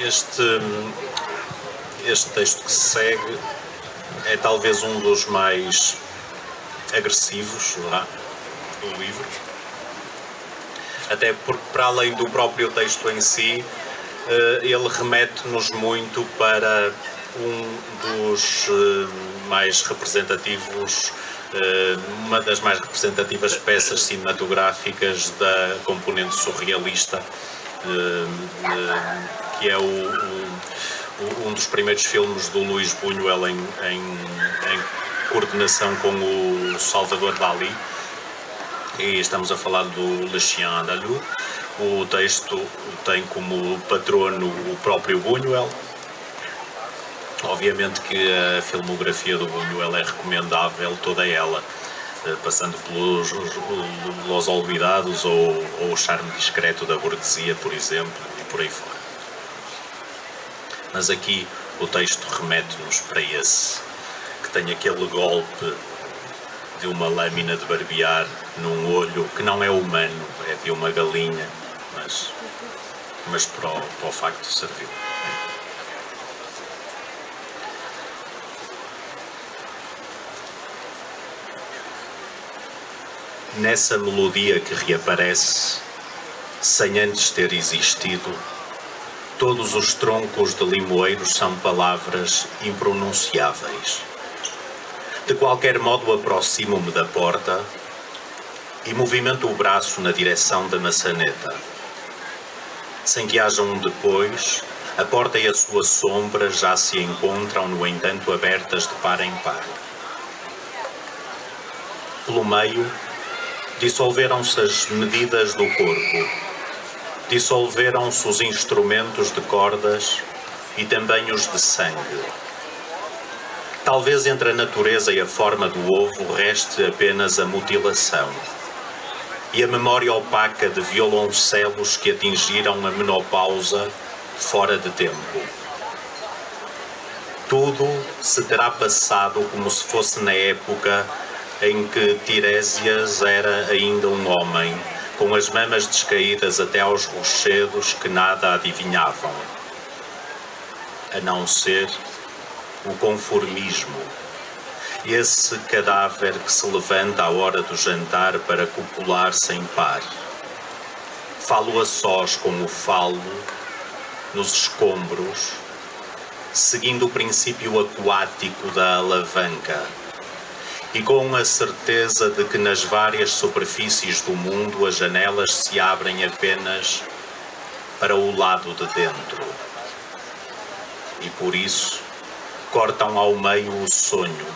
Este texto que se segue é talvez um dos mais agressivos do livro, até porque, para além do próprio texto em si, ele remete-nos muito para um dos mais representativos, uma das mais representativas peças cinematográficas da componente surrealista, que é um dos primeiros filmes do Luís Buñuel em coordenação com o Salvador Dalí, e estamos a falar do Le Chien Andalou. O texto tem como patrono o próprio Buñuel. Obviamente que a filmografia do Buñuel é recomendável, toda ela, passando pelos Los Olvidados ou o Charme Discreto da Burguesia, por exemplo, e por aí fora. Mas aqui o texto remete-nos para esse, que tem aquele golpe de uma lâmina de barbear num olho que não é humano, é de uma galinha, mas para o facto serviu. Nessa melodia que reaparece, sem antes ter existido, todos os troncos de limoeiros são palavras impronunciáveis. De qualquer modo aproximo-me da porta e movimento o braço na direção da maçaneta. Sem que haja um depois, a porta e a sua sombra já se encontram, no entanto, abertas de par em par. Pelo meio, dissolveram-se as medidas do corpo, dissolveram-se os instrumentos de cordas e também os de sangue. Talvez entre a natureza e a forma do ovo reste apenas a mutilação e a memória opaca de violoncelos que atingiram a menopausa fora de tempo. Tudo se terá passado como se fosse na época em que Tiresias era ainda um homem, com as mamas descaídas até aos rochedos que nada adivinhavam, a não ser o conformismo, esse cadáver que se levanta à hora do jantar para copular sem par. Falo a sós como falo, nos escombros, seguindo o princípio aquático da alavanca, e com a certeza de que nas várias superfícies do mundo as janelas se abrem apenas para o lado de dentro. E por isso cortam ao meio o sonho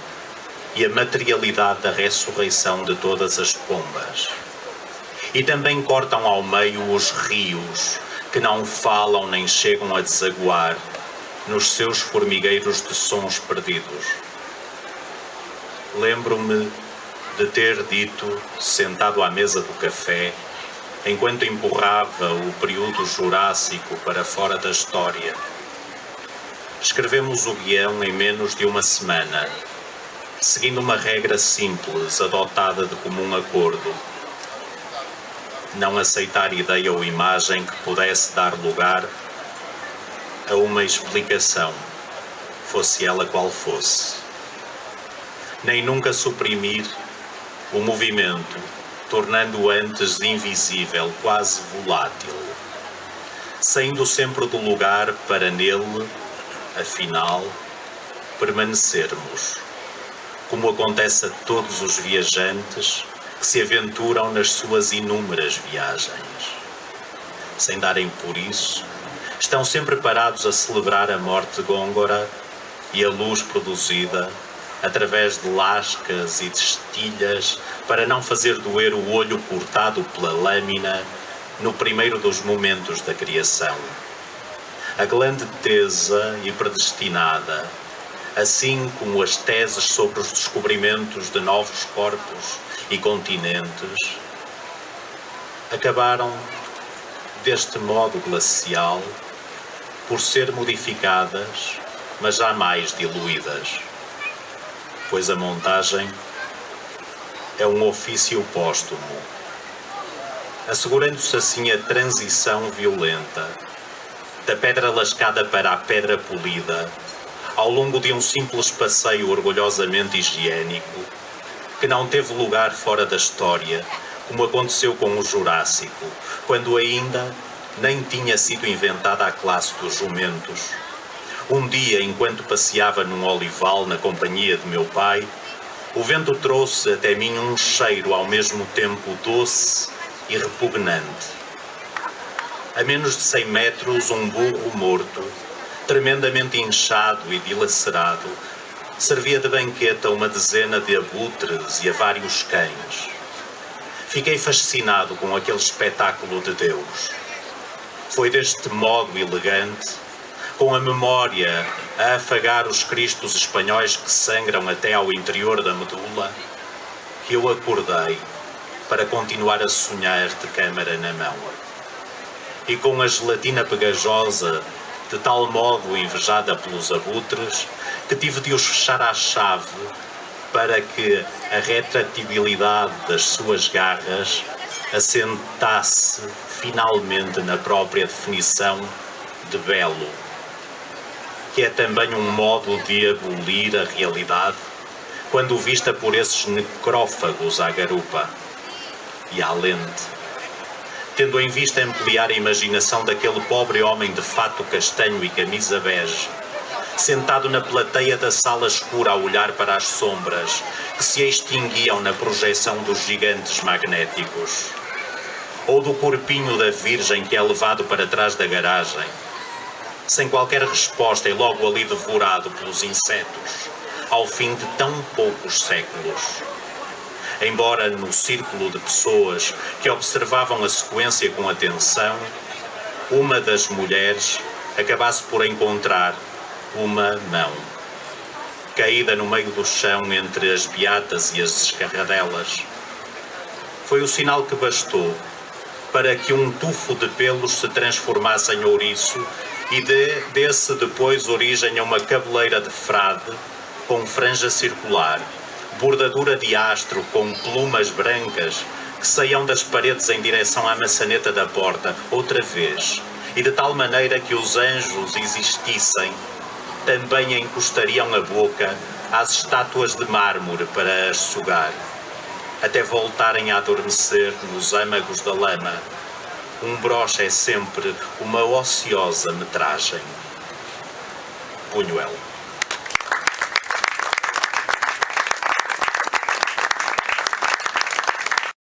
e a materialidade da ressurreição de todas as pombas. E também cortam ao meio os rios que não falam nem chegam a desaguar nos seus formigueiros de sons perdidos. Lembro-me de ter dito, sentado à mesa do café, enquanto empurrava o período jurássico para fora da história: escrevemos o guião em menos de uma semana, seguindo uma regra simples, adotada de comum acordo: não aceitar ideia ou imagem que pudesse dar lugar a uma explicação, fosse ela qual fosse. Nem nunca suprimir o movimento, tornando-o antes invisível, quase volátil, saindo sempre do lugar para nele, afinal, permanecermos, como acontece a todos os viajantes que se aventuram nas suas inúmeras viagens. Sem darem por isso, estão sempre parados a celebrar a morte de Gôngora e a luz produzida através de lascas e de estilhas para não fazer doer o olho cortado pela lâmina no primeiro dos momentos da criação. A glande tesa e predestinada, assim como as teses sobre os descobrimentos de novos corpos e continentes, acabaram deste modo glacial por ser modificadas, mas jamais diluídas, pois a montagem é um ofício póstumo, assegurando-se assim a transição violenta da pedra lascada para a pedra polida, ao longo de um simples passeio orgulhosamente higiênico, que não teve lugar fora da história, como aconteceu com o Jurássico, quando ainda nem tinha sido inventada a classe dos jumentos. Um dia, enquanto passeava num olival na companhia de meu pai, o vento trouxe até mim um cheiro ao mesmo tempo doce e repugnante. A menos de 100 metros, um burro morto, tremendamente inchado e dilacerado, servia de banquete a uma dezena de abutres e a vários cães. Fiquei fascinado com aquele espetáculo de Deus. Foi deste modo elegante, com a memória a afagar os cristos espanhóis que sangram até ao interior da medula, que eu acordei para continuar a sonhar de câmara na mão. E com a gelatina pegajosa, de tal modo invejada pelos abutres, que tive de os fechar à chave para que a retratibilidade das suas garras assentasse finalmente na própria definição de belo, que é também um modo de abolir a realidade quando vista por esses necrófagos à garupa e à lente, tendo em vista ampliar a imaginação daquele pobre homem de fato castanho e camisa bege, sentado na plateia da sala escura a olhar para as sombras que se extinguiam na projeção dos gigantes magnéticos, ou do corpinho da Virgem que é levado para trás da garagem, sem qualquer resposta e logo ali devorado pelos insetos, ao fim de tão poucos séculos. Embora no círculo de pessoas que observavam a sequência com atenção, uma das mulheres acabasse por encontrar uma mão, caída no meio do chão entre as beatas e as escarradelas. Foi o sinal que bastou para que um tufo de pelos se transformasse em ouriço e desse depois origem a uma cabeleira de frade com franja circular, bordadura de astro com plumas brancas que saiam das paredes em direção à maçaneta da porta, outra vez, e de tal maneira que os anjos existissem, também encostariam a boca às estátuas de mármore para as sugar, até voltarem a adormecer nos âmagos da lama. Um broche é sempre uma ociosa metragem. Buñuel.